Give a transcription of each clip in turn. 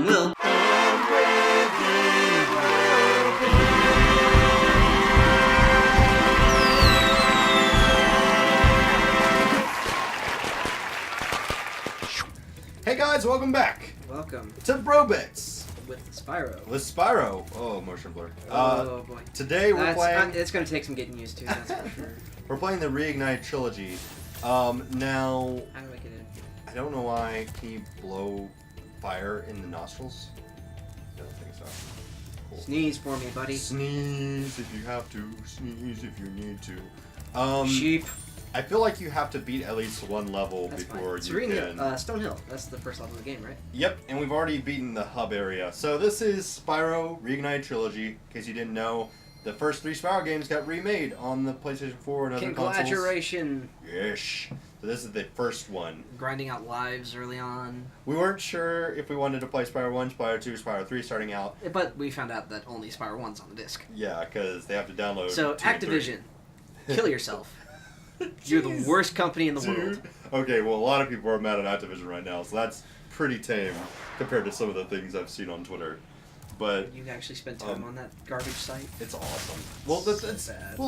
will. Hey guys, welcome back Welcome to Brobits with Spyro. with Spyro. Oh, motion blur. Oh boy. Today we're playing. It's gonna take some getting used to. That's for sure. We're playing the Reignite trilogy. Now How do I get in? I don't know why. Can you blow fire in the nostrils? I don't think so. Cool. Sneeze for me, buddy. Sneeze if you have to. Sneeze if you need to. Sheep. I feel like you have to beat at least one level That's before fine. you can. Stone Hill. That's the first level of the game, right? Yep, and we've already beaten the hub area. So this is Spyro Reignite Trilogy. In case you didn't know, the first 3 Spyro games got remade on the PlayStation 4 and other consoles. Congratulations. Yes. So this is the first one. Grinding out lives early on. We weren't sure if we wanted to play Spyro 1, Spyro 2, Spyro 3 starting out. But we found out that only Spyro 1's on the disc. Yeah, because they have to download. So 2 and 3. Activision, kill yourself. You're the worst company in the world. Okay, well, a lot of people are mad at Activision right now, so that's pretty tame compared to some of the things I've seen on Twitter. But You actually spent time on that garbage site? it's awesome. Well, Bad.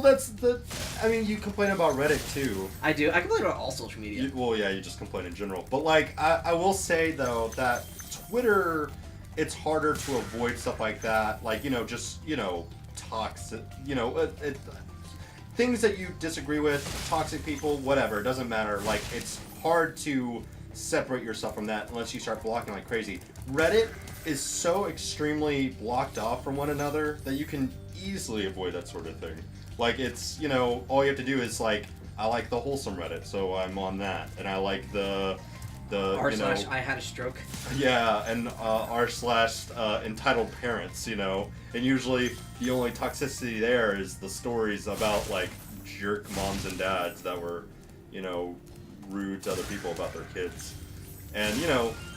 that's the. I mean, you complain about Reddit too. I do. I complain about all social media. You just complain in general. But like, I will say though that Twitter, it's harder to avoid stuff like that. Like toxic. Things that you disagree with, toxic people, whatever, it doesn't matter. Like, it's hard to separate yourself from that unless you start blocking like crazy. Reddit is so extremely blocked off from one another that you can easily avoid that sort of thing. Like, it's, all you have to do is, like, I like the wholesome Reddit, so I'm on that. And I like the r/I had a stroke. Yeah, and r/entitled parents, And usually the only toxicity there is the stories about, like, jerk moms and dads that were, rude to other people about their kids. And,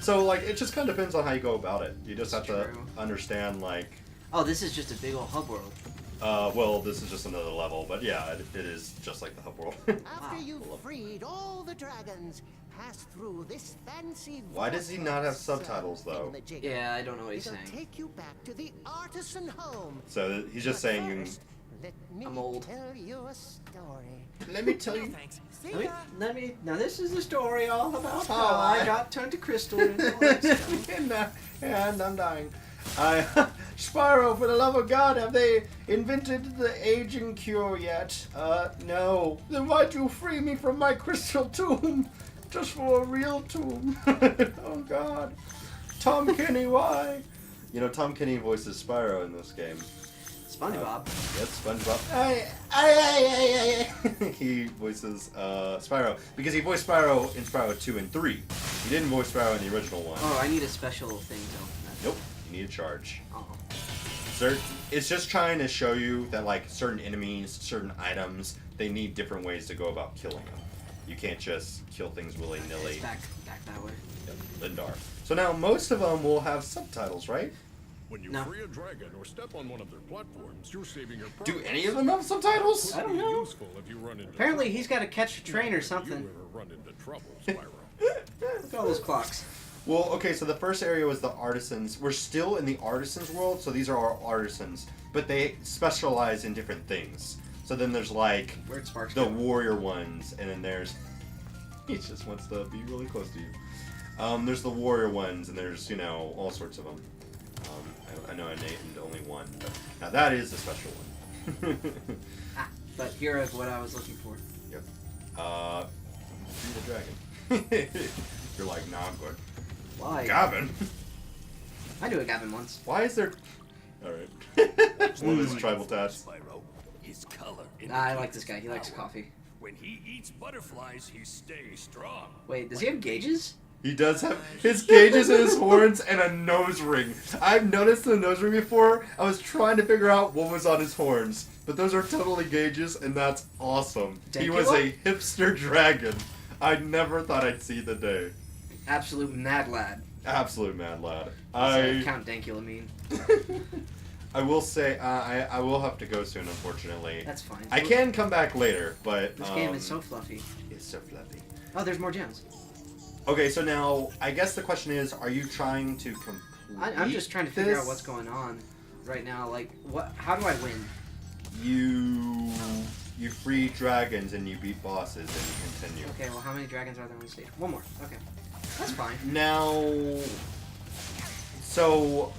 so, like, it just kind of depends on how you go about it. You just have to understand, like... Oh, this is just a big old hub world. Well, this is just another level, but yeah, it is just like the hub world. After you've freed all the dragons, pass through this fancy. Why does he not have subtitles, though? Yeah, I don't know what he's It'll saying. take you back to the artisan home. So he's just saying you... Let me I'm old. tell you a story. Let me tell you... Thanks. Now this is the story all about how Oh, I got turned to crystal and all that stuff. and I'm dying. Spyro, for the love of God, have they invented the aging cure yet? No. Then why'd you free me from my crystal tomb? Just for a real tomb. Oh, God. Tom Kenny, why? Tom Kenny voices Spyro in this game. SpongeBob. That's SpongeBob. He voices Spyro because he voiced Spyro in Spyro 2 and 3. He didn't voice Spyro in the original one. Oh, I need a special thing to open that. Nope. You need a charge. Oh. It's just trying to show you that like certain enemies, certain items, they need different ways to go about killing them. You can't just kill things willy-nilly. It's back that way. Yep, Lindar. So now most of them will have subtitles, right? When you No. free a dragon or step on one of their platforms, you're saving your Do progress. any of them have subtitles? I don't know. Useful if you run into Apparently trouble. he's got to catch a train or If something. You ever run into trouble, Spyro. Look at all those clocks. Well, okay, so the first area was the artisans. We're still in the artisans world, so these are our artisans. But they specialize in different things. So then there's like Where'd Sparks the go? warrior ones, and then there's... He just wants to be really close to you. There's the warrior ones, and there's, all sorts of them. I know I named only one, but now that is a special one. But here is what I was looking for. Yep. Free the dragon. You're like, nah, I'm good. Why? Gavin? I knew a Gavin once. Why is there... Alright. One of his tribal tats. Spyro, his color. I like this guy. He likes coffee. When he eats butterflies, he stays strong. Wait, does he have gauges? He does have his gauges and his horns and a nose ring. I've noticed the nose ring before. I was trying to figure out what was on his horns. But those are totally gauges, and that's awesome. He was a hipster dragon. I never thought I'd see the day. Absolute mad lad. Absolute mad lad. Count Dankula mean. I will say, I will have to go soon, unfortunately. That's fine. I can come back later, but... This game is so fluffy. It's so fluffy. Oh, there's more gems. Okay, so now, I guess the question is, are you trying to I'm just trying to figure out what's going on right now. Like, what? How do I win? You free dragons and you beat bosses and you continue. Okay, well, how many dragons are there on the stage? One more. Okay. That's fine. Now, so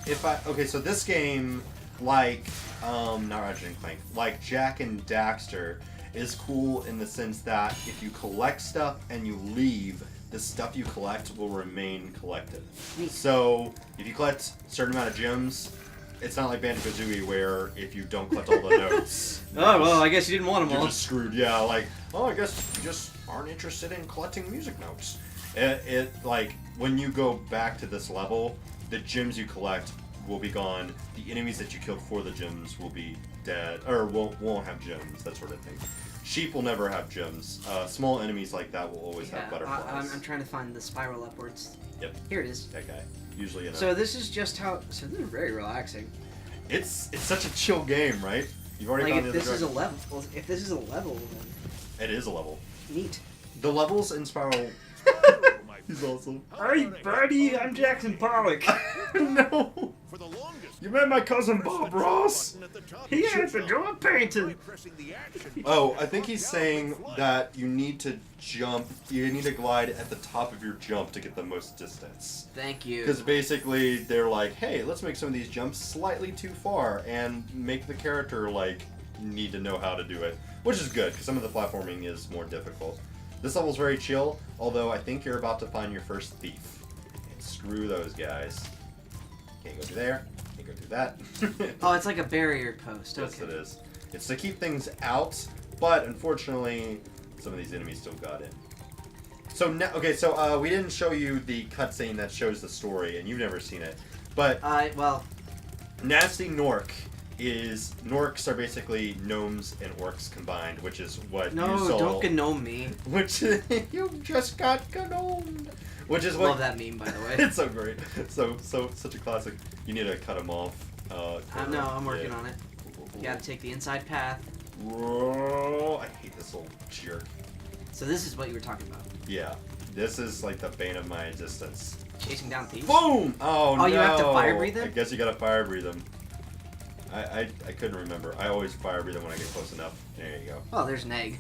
so this game, like, not Ratchet and Clank, like Jak and Daxter, is cool in the sense that if you collect stuff and you leave, the stuff you collect will remain collected. Neat. So if you collect a certain amount of gems, it's not like Banjo-Kazooie where if you don't collect all the notes, Oh, well, I guess you didn't want them you're all. just screwed. Yeah, like, oh, I guess you just aren't interested in collecting music notes. It like, when you go back to this level, the gems you collect will be gone. The enemies that you killed for the gems will be dead, or won't have gems, that sort of thing. Sheep will never have gems. Small enemies like that will always have butterflies. I'm trying to find the spiral upwards. Yep. Here it is. That guy. Usually, So this is just how. So this is very relaxing. It's such a chill game, right? You've already Like found if the this other is a direction. level, well, if this is a level, then It is a level. neat. The levels in Spyro. He's awesome. Hey, buddy, I'm Jackson Pollock. No. For the longest, You met my cousin Bob Ross. He has to do a painting. pressing the action. Oh, I think he's saying that you need to jump. You need to glide at the top of your jump to get the most distance. Thank you. Because basically they're like, hey, let's make some of these jumps slightly too far and make the character like need to know how to do it, which is good because some of the platforming is more difficult. This level's very chill, although I think you're about to find your first thief. And screw those guys. Can't go through there. Can't go through that. Oh, it's like a barrier post. Yes, Okay. it is. It's to keep things out, but unfortunately, some of these enemies still got in. So now, okay, so we didn't show you the cutscene that shows the story, and you've never seen it, but Well, Nasty Nork is Norks are basically gnomes and orcs combined, which is what no, you saw. don't gnome me. Which you just got gnomed. Which is what. Love that meme, by the way. It's so great. So such a classic. You need to cut him off. No, I'm working on it. You gotta take the inside path. Whoa, I hate this little jerk. So this is what you were talking about. Yeah, this is like the bane of my existence. Chasing down thieves? Boom! Oh no! You have to fire breathe them? I guess you gotta fire breathe them. I couldn't remember. I always fire breathe them when I get close enough. There you go. Oh, there's an egg.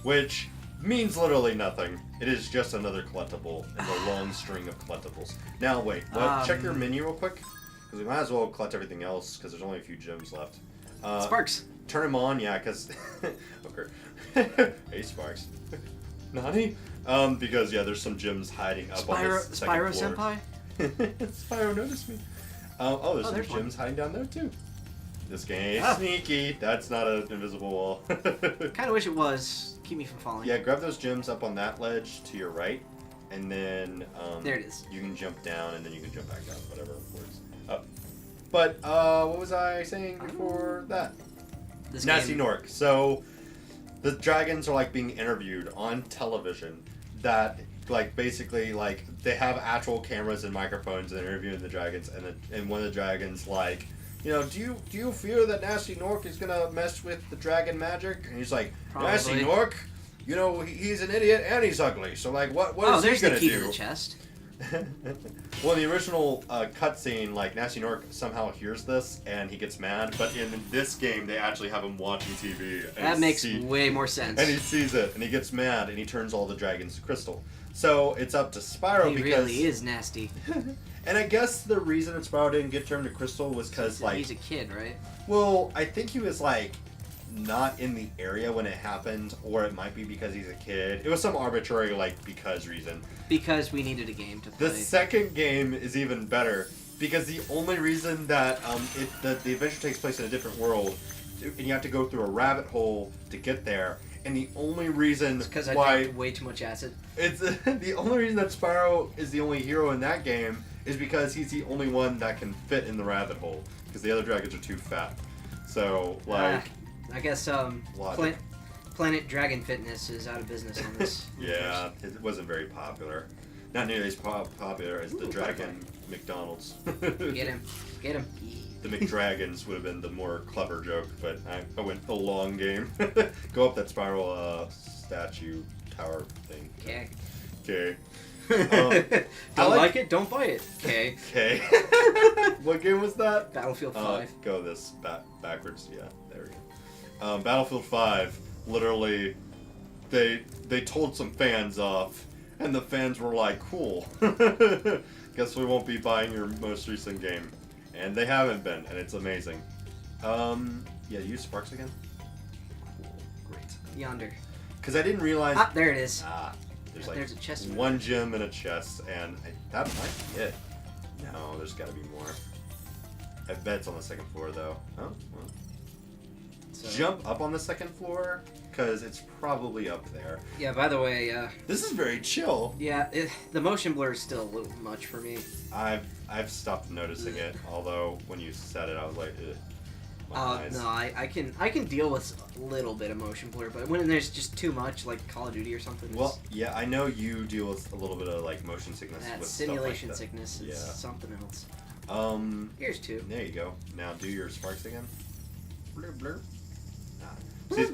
Which means literally nothing. It is just another collectible in the long string of collectibles. Now wait, check your menu real quick, because we might as well collect everything else because there's only a few gems left. Sparks. Turn them on, yeah, because okay. Hey, Sparks. Nani? Because yeah, there's some gems hiding up on this second Spyro floor. senpai? Spyro noticed me. There's some there's one. gems hiding down there too. This game Ah. sneaky. That's not an invisible wall. Kinda wish it was. Keep me from falling. Yeah, grab those gems up on that ledge to your right, and then There it is. You can jump down, and then you can jump back up. Whatever works. Up. But what was I saying before that? This Nasty game. Nork. So the dragons are like being interviewed on television. That like basically like they have actual cameras and microphones and they're interviewing the dragons, and one of the dragons like, you know, do you fear that Nasty Nork is gonna mess with the dragon magic? And he's like, Nasty Probably. Nork, you know, he's an idiot and he's ugly. So like, what Oh, is he there's the gonna key do? to the chest. Well, in the original cutscene, like Nasty Nork somehow hears this and he gets mad. But in this game, they actually have him watching TV. And That he makes way more sense. And he sees it and he gets mad and he turns all the dragons to crystal. So it's up to Spyro He because really is nasty. And I guess the reason that Spyro didn't get turned to crystal was because like He's a kid, right? well, I think he was like not in the area when it happened, or it might be because he's a kid. It was some arbitrary like because reason. Because we needed a game to play. The second game is even better because the only reason that the adventure takes place in a different world, and you have to go through a rabbit hole to get there, and the only reason because I why drank way too much acid. it's the only reason that Spyro is the only hero in that game is because he's the only one that can fit in the rabbit hole because the other dragons are too fat. So like. I guess Logic. Planet Dragon Fitness is out of business on this. Yeah, it wasn't very popular. Not nearly as popular as the Ooh, Dragon McDonald's. Get him. Get him. The McDragons would have been the more clever joke, but I went a long game. Go up that spiral statue tower thing. Okay. Okay. Don't I like it? Don't buy it. Okay. Okay. What game was that? Battlefield 5. Go this backwards. Yeah, there we go. Battlefield 5. Literally, they told some fans off, and the fans were like, "Cool. Guess we won't be buying your most recent game," and they haven't been, and it's amazing. Yeah, use sparks again. Cool. Great. Yonder. Because I didn't realize. Ah, there it is. There's a chest. one gem and a chest, and that might be it. No, there's got to be more. I bet it's on the second floor, though. Oh, well. So, Jump up on the second floor, because it's probably up there. yeah, by the way, This is very chill. yeah, the motion blur is still a little much for me. I've stopped noticing it, although when you said it, I was like, ugh. My eyes. No, I can deal with a little bit of motion blur, but when there's just too much, like Call of Duty or something. Well, yeah, I know you deal with a little bit of like motion sickness. That with simulation stuff like that. sickness is something else. Here's 2. There you go. Now do your sparks again. Blur blur. See,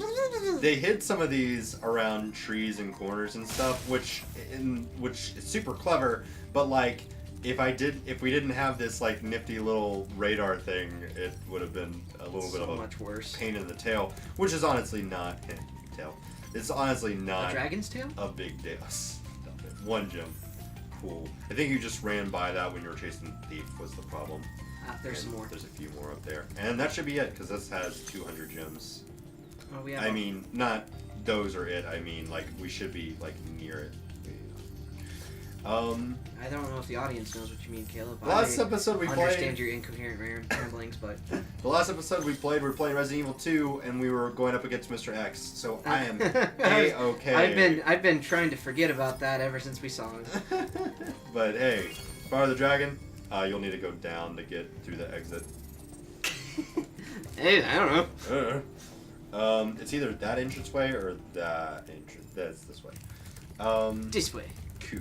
they hid some of these around trees and corners and stuff, which is super clever. But like, if we didn't have this like nifty little radar thing, it would have been a little bit of a much worse pain in the tail, which is honestly not tail. It's honestly not a dragon's tail. A big deal. One gem. Cool. I think you just ran by that when you were chasing the thief was the problem. There's some more. There's a few more up there, and that should be it because this has 200 gems. Oh, we have I mean, not those are it. I mean, like we should be like near it. I don't know if the audience knows what you mean, Caleb. Last episode we understand played. your incoherent ramblings, but The last episode we were playing Resident Evil 2, and we were going up against Mr. X. So I am A-okay. I've been trying to forget about that ever since we saw it. But hey, Spyro the Dragon, you'll need to go down to get through the exit. Hey, I don't know. It's either that entranceway or that entrance. That's this way. This way. Cool.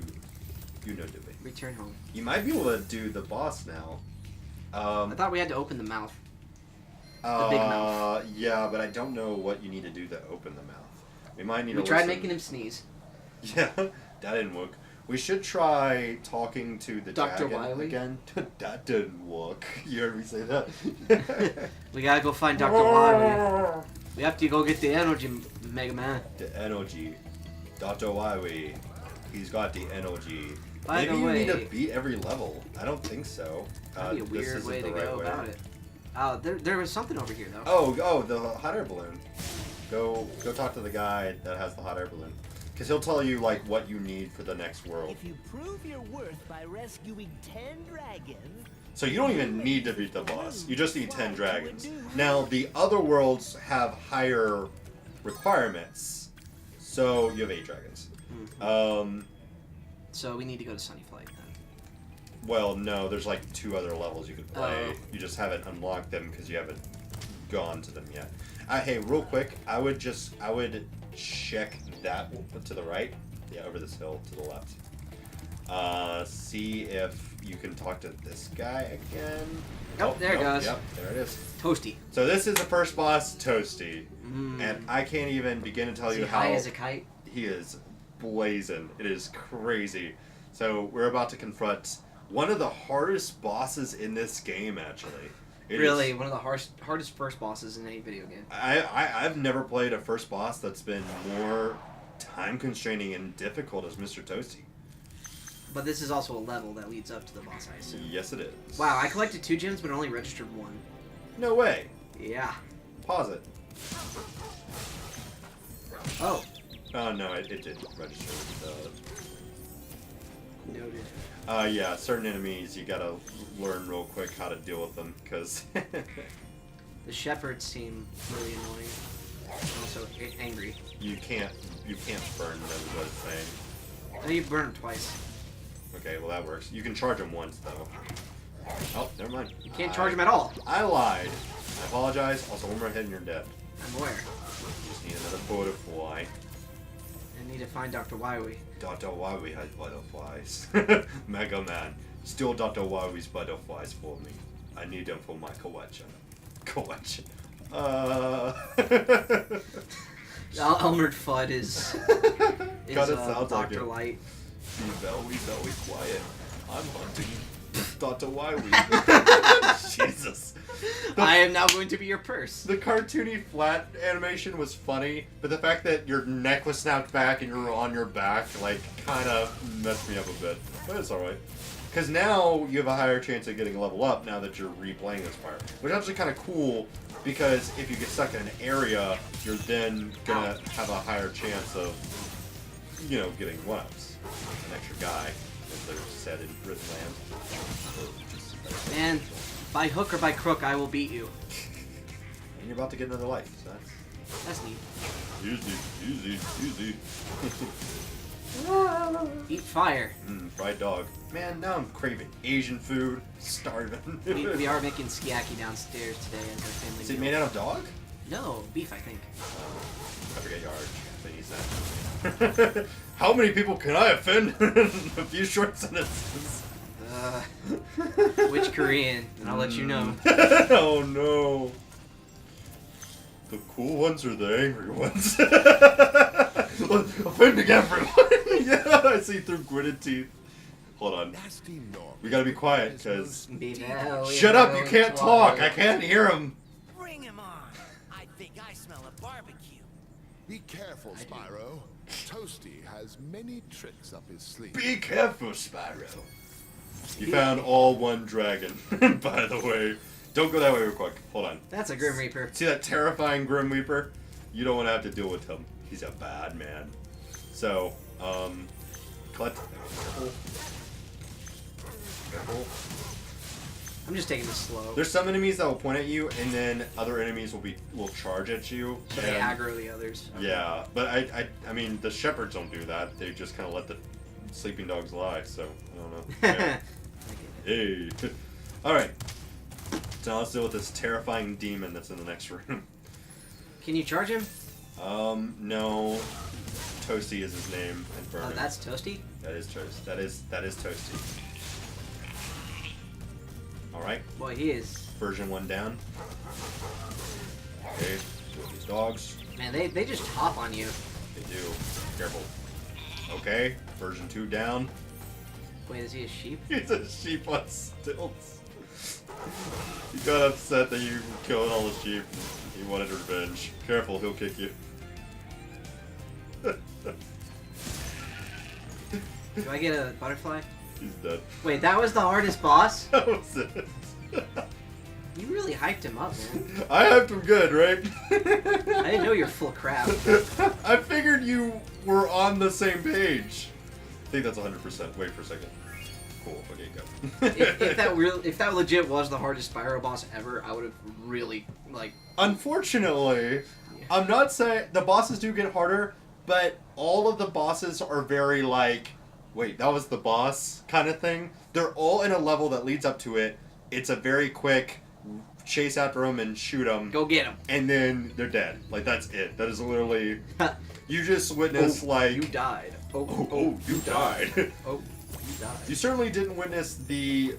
You know the way. Return home. You might be able to do the boss now. I thought we had to open the mouth. The big mouth. Yeah, but I don't know what you need to do to open the mouth. We might need to We tried listen. making him sneeze. Yeah, that didn't work. We should try talking to the Dr. dragon Wily? again. That didn't work. You heard me say that? We gotta go find Dr. Wily. We have to go get the energy, Mega Man. The energy. Dr. Wily. He's got the energy. By Maybe the you way, need to beat every level. I don't think so. that'd be a this weird isn't way the to right go way. about it. Oh, there was something over here though. Oh, the hot air balloon. Go talk to the guy that has the hot air balloon. Because he'll tell you, like, what you need for the next world. If you prove your worth by rescuing 10 dragons... So you don't even need to beat the boss. You just need 10 dragons. Now, the other worlds have higher requirements. So you have 8 dragons. So we need to go to Sunny Flight then. Well, no, there's like 2 other levels you could play. Oh. You just haven't unlocked them because you haven't gone to them yet. Hey, real quick, I would check that to the right. Yeah, over this hill to the left. See if you can talk to this guy again. Oh, there it goes. Yep, there it is. Toasty. So this is the first boss, Toasty. And I can't even begin to tell Is you he how high as a kite? he is blazing. It is crazy. So we're about to confront one of the hardest bosses in this game, actually. It Really, is- one of the hardest first bosses in any video game. I've never played a first boss that's been more time constraining and difficult as Mr. Toasty. But this is also a level that leads up to the boss, I assume. Yes, it is. Wow, I collected 2 gems but only registered 1. No way. Yeah. Pause it. Oh. Oh no, it did register. Noted. Yeah, certain enemies you gotta learn real quick how to deal with them, because The shepherds seem really annoying. Also angry. you can't burn them, is what it's saying. Oh, you burn them twice. Okay, well that works. You can charge them once though. Oh, never mind. You can't charge them at all. I lied. I apologize. Also, one more hit and you're dead. I'm aware. You just need another butterfly. I need to find Dr. Wily. Dr. Wily has butterflies. Mega Man, steal Dr. Wily's butterflies for me. I need them for my collection. Elmer Fudd is God, it sounds like Dr. it. Light. Be very, very quiet. I'm hunting Dr. Wily. Jesus. I am now going to be your purse. The cartoony flat animation was funny, but the fact that your neck was snapped back and you were on your back, like, kind of messed me up a bit. But it's alright. Because now you have a higher chance of getting a level up now that you're replaying this Spyro. Which is actually kind of cool, because if you get stuck in an area, you're then gonna have a higher chance of, you know, getting one-ups. An extra guy, as they're said in Rhythm Land. Man, by hook or by crook, I will beat you. And you're about to get another life, so That's neat. easy. Eat fire. Fried dog. Man, now I'm craving Asian food. Starving. We are making skiaki downstairs today as our family Is it meal. made out of dog? No, beef, I think. I forget you are Japanese that. How many people can I offend in a few short sentences? Which Korean? And I'll let you know. Oh no. The cool ones or the angry ones? Offending everyone. Yeah, I see through gritted teeth. Hold on. Nasty Norm. We gotta be quiet, because... Shut Shut up, you can't talk. I can't hear him. Bring him on. I think I smell a barbecue. Be careful, Spyro. Toasty has many tricks up his sleeve. Be careful, Spyro. You found all one dragon, by the way. Don't go that way real quick. Hold on. That's a Grim Reaper. See that terrifying Grim Reaper? You don't want to have to deal with him. He's a bad man. So, collect. Careful. I'm just taking this slow. There's some enemies that will point at you, and then other enemies will charge at you. So they and- aggro the others. Yeah, but I mean, the shepherds don't do that. They just kind of let the sleeping dogs lie. So I don't know. Yeah. Hey. All right. So now let's deal with this terrifying demon that's in the next room. Can you charge him? No. Toasty is his name. And burn Oh, him. that's Toasty? That is Toast. That is Toasty. All right. Boy, he is. Version 1 down. Okay. Deal with these dogs. Man, they just hop on you. They do. Careful. Okay. Version 2 down. Wait, is he a sheep? He's a sheep on stilts. He got upset that you killed all the sheep. He wanted revenge. Careful, he'll kick you. Do I get a butterfly? He's dead. Wait, that was the hardest boss? That was it. You really hyped him up, man. I hyped him good, right? I didn't know you were full of crap. I figured you were on the same page. I think that's 100%. Wait for a second. Cool. Okay, go. if that legit was the hardest Spyro boss ever, I would have really, like... Unfortunately, I'm not saying... The bosses do get harder, but all of the bosses are very, like... Wait, that was the boss kind of thing. They're all in a level that leads up to it. It's a very quick chase after them and shoot them. Go get him. And then they're dead. Like, that's it. That is literally... You just witnessed, like... You died. Oh, you died. Oh, you died. You certainly didn't witness the...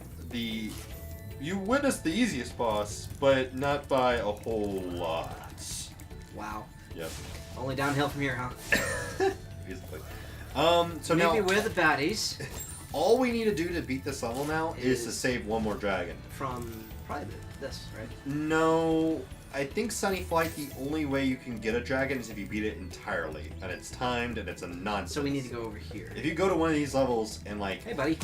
You witnessed the easiest boss, but not by a whole lot. Wow. Yep. Only downhill from here, huh? Basically. Maybe So now, we're the baddies. all we need to do to beat this level now is to save one more dragon. From probably this, right? No, I think Sunny Flight, the only way you can get a dragon is if you beat it entirely. And it's timed and it's a nonsense. So we need to go over here. If you go to one of these levels and like... Hey, buddy.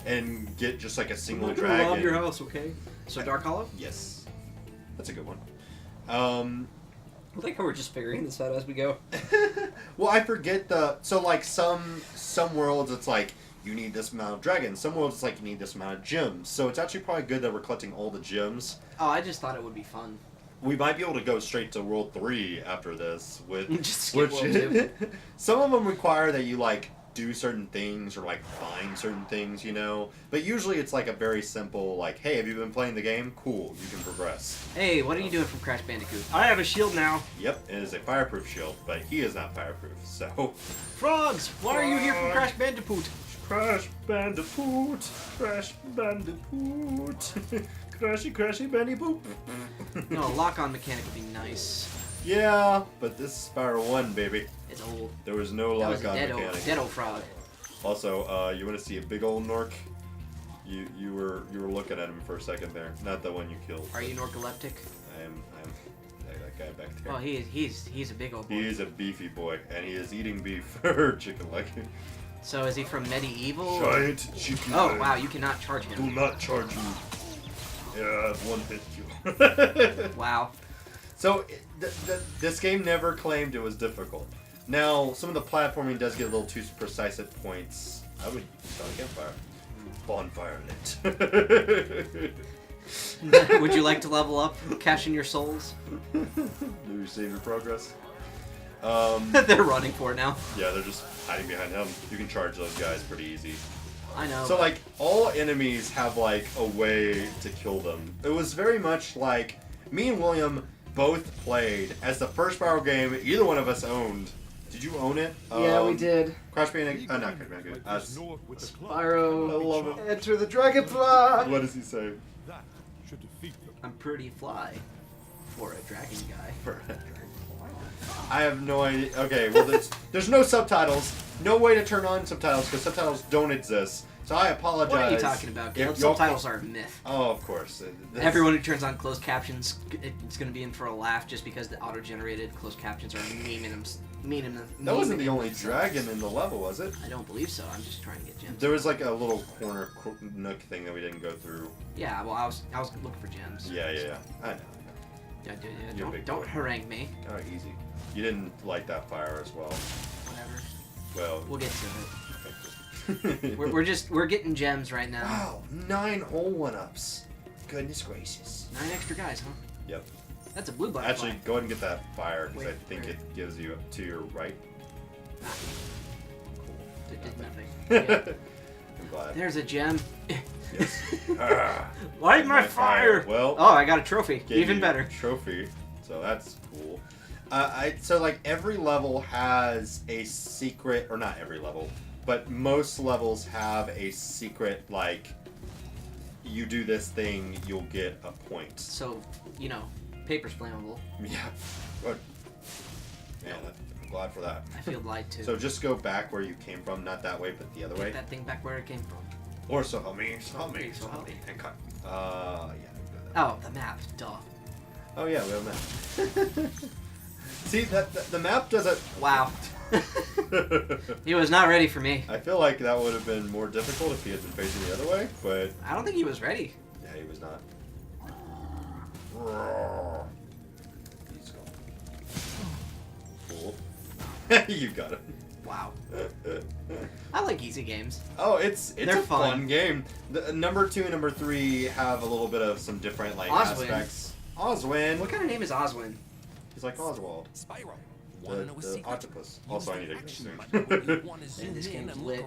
and get just like a single I'm gonna dragon... rob your house, okay? So Dark Hollow? Yes. That's a good one. I like how we're just figuring this out as we go. Well, I forget so like some worlds it's like you need this amount of dragons. Some worlds it's like you need this amount of gems. So it's actually probably good that we're collecting all the gems. Oh, I just thought it would be fun. We might be able to go straight to World 3 after this with Just skip World 2. Some of them require that you like do certain things or like find certain things, you know. But usually it's like a very simple like, hey, have you been playing the game? Cool, you can progress. Hey, what are you doing from Crash Bandicoot? I have a shield now. Yep, it is a fireproof shield, but he is not fireproof, so... Frogs, why are you here from Crash Bandicoot? Crash Bandicoot, Crash Bandicoot, Crashy Bandicoot. No, a lock-on mechanic would be nice. Yeah, but this is Spyro 1, baby. It's old. There was no That was a lock-on mechanic. dead old frog. Also, you want to see a big old Nork? You were looking at him for a second there. Not the one you killed. Are you narcoleptic? I'm that guy back there. Oh, he's a big old boy. He is a beefy boy, and he is eating beef or chicken leg. So is he from medieval? Giant chicken Oh leg. wow, you cannot charge Do him. not charge you. Yeah, one hit you. Wow. So this game never claimed it was difficult. Now, some of the platforming does get a little too precise at points. I would start a campfire. Bonfire lit. Would you like to level up, cash in your souls? Do you save your progress? They're running for it now. Yeah, they're just hiding behind him. You can charge those guys pretty easy. I know. So, like, all enemies have, like, a way to kill them. It was very much like me and William both played as the first Spyro game either one of us owned. Did you own it? Yeah, we did. Crash Bandicoot. Not Crash Bandicoot. Spyro, I love it. enter the dragonfly. What does he say? That should defeat them. I'm pretty fly for a dragon guy. I have no idea. Okay, well, there's no subtitles. No way to turn on subtitles because subtitles don't exist. So I apologize. What are you talking about, Gail? If Subtitles are a myth. Oh, of course. Everyone who turns on closed captions, it's going to be in for a laugh just because the auto-generated closed captions are memeing them. That wasn't the only dragon in the level, was it? I don't believe so. I'm just trying to get gems. There was like a little corner nook thing that we didn't go through. Yeah, well, I was looking for gems. Yeah. I know. Yeah, You're a big don't boy. harangue me. Oh, easy. You didn't light that fire as well. Whatever. Well, We'll get to it. We're getting gems right now. Wow, 9 whole 1-ups. Goodness gracious. 9 extra guys, huh? Yep. That's a blue butterfly. Actually, go ahead and get that fire because I Wait, think where? it gives you to your right. It did nothing. Yeah. I'm glad. There's a gem. Yes. Ah, Light my fire! Well, Oh, I got a trophy. gave Even you better. a trophy, so that's cool. So like every level has a secret, or not every level, but most levels have a secret. Like, you do this thing, you'll get a point. So, paper's flammable. Yeah. Good. Man, I'm glad for that. I feel lied to. So just go back where you came from, not that way, but the other Get way. that thing back where it came from. Or so help me, so help me, So help me. And cut. Yeah. Oh, the map. Duh. Oh yeah, we have a map. See, the map doesn't. Wow. He was not ready for me. I feel like that would have been more difficult if he had been facing the other way, but I don't think he was ready. yeah, he was not. He's gone. Cool. You got it. Wow. I like easy games. Oh, it's They're a fun fun. game. The number 2 and number 3 have a little bit of some different like Oswin. aspects. Oswin. What kind of name is Oswin? He's like Oswald, Spyro, the octopus. Also, I need to go soon. Man, this game's lit.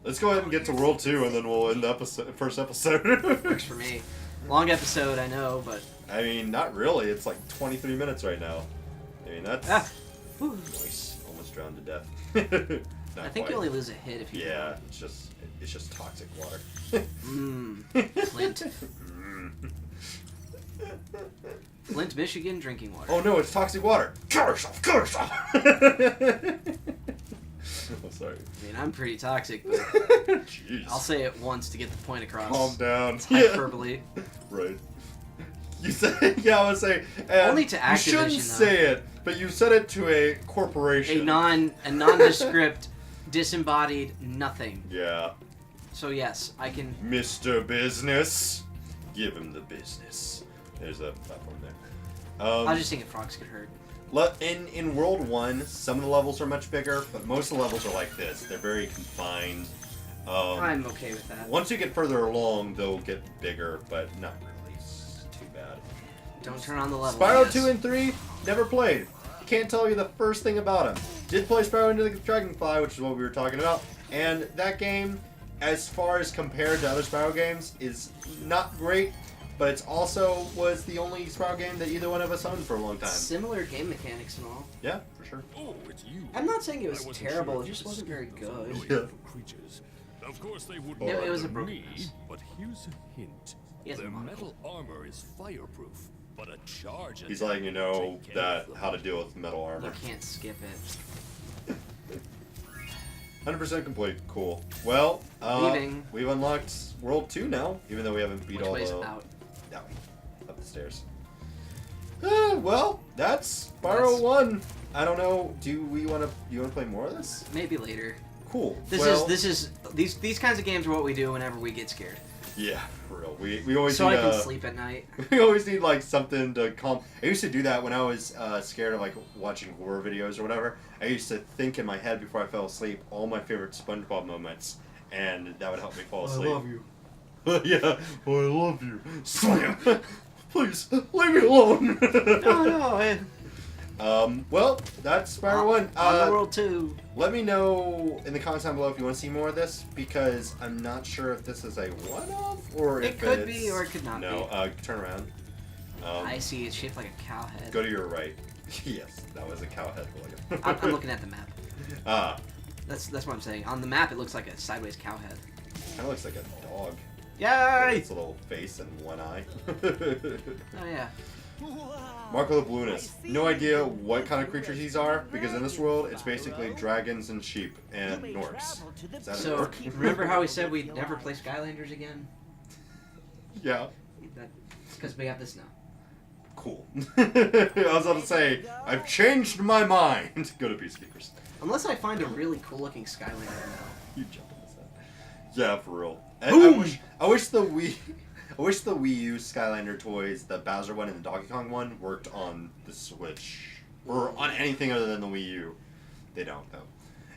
Let's go ahead and get to World 2, and then we'll end the first episode. Works for me. Long episode, I know, but I mean, not really. It's like 23 minutes right now. I mean, that's nice. Almost drowned to death. Not I think quite. you only lose a hit if you. Yeah, it's just toxic water. Flint. Flint, Michigan, drinking water. Oh no, it's toxic water. Kill yourself! Kill yourself! Oh, sorry. I mean, I'm pretty toxic, but Jeez. I'll say it once to get the point across. Calm down. It's hyperbole. Right. You said, yeah, I would say. And Only to you shouldn't Activision, say it, but you said it to a corporation. A nondescript, disembodied nothing. Yeah. So yes, I can. Mr. Business. Give him the business. There's a platform there. I was just thinking frogs could hurt. In World 1, some of the levels are much bigger, but most of the levels are like this. They're very confined. I'm okay with that. Once you get further along, they'll get bigger, but not really. It's too bad. Don't turn on the level. Spyro yes. 2 and 3, never played. Can't tell you the first thing about them. Did play Spyro Into the Dragonfly, which is what we were talking about, and that game, as far as compared to other Spyro games, is not great, but it's also was the only Spyro game that either one of us owned for a long time. Similar game mechanics and all. Yeah, for sure. Oh, it's you. I'm not saying it was I wasn't terrible. sure It if just was wasn't very still good. annoying Yeah. little creatures. Of course they wouldn't. It was a bother broken me, piece. but here's a hint. He has a Their monocle. metal armor is fireproof, but a charge. He's attack letting you know will take care that of them. how to deal with metal You armor. can't skip it. 100% complete. Cool. Well, Leaving. we've unlocked World 2 now, even though we haven't beat Which all way's the... out? That way. Up the stairs. Well, that's Spyro That's- 1. I don't know. Do you want to play more of this? Maybe later. Cool. These kinds of games are what we do whenever we get scared. Yeah, for real. We always So need, I can sleep at night. we always need like something to calm. I used to do that when I was scared of like watching horror videos or whatever. I used to think in my head before I fell asleep all my favorite SpongeBob moments, and that would help me fall asleep. I love you. Yeah, I love you. Slam. Please leave me alone. No. Well, that's Spyro 1. On the World 2. Let me know in the comments down below if you want to see more of this, because I'm not sure if this is a one-off or It if could it's... be or it could not be. No, turn around. I see. It's shaped like a cow head. Go to your right. Yes, that was a cow head. I'm looking at the map. Ah, That's what I'm saying. On the map, it looks like a sideways cow head. kind of looks like a dog. Yay! It's a little face and one eye. Oh yeah. Marco the Balloonist. No idea what kind of creatures these are, because in this world, it's basically dragons and sheep and norks. Is that a So nork? remember how we said we'd never play Skylanders again? Yeah. It's because we have this now. Cool. I was about to say, I've changed my mind. Go to Peacekeepers. Unless I find a really cool looking Skylander now. You jumped in this head. Yeah, for real. Boom! I wish the Wii U Skylander toys, the Bowser one and the Donkey Kong one, worked on the Switch or on anything other than the Wii U. They don't though.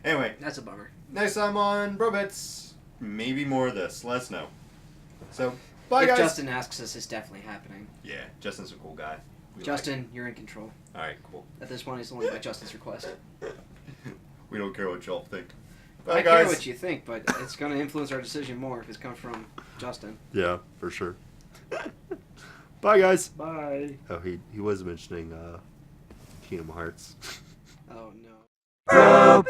Anyway, That's a bummer. next time on Brobits, maybe more of this. Let us know. So, bye If guys. Justin asks us, it's definitely happening. Yeah, Justin's a cool guy. We Justin, you're in control. All right, cool. At this point, it's only by Justin's request. We don't care what y'all think. I Bye care guys. what you think, but it's going to influence our decision more if it's coming from Justin. Yeah, for sure. Bye guys. Bye. Oh, he was mentioning Kingdom Hearts. Oh no. Bro,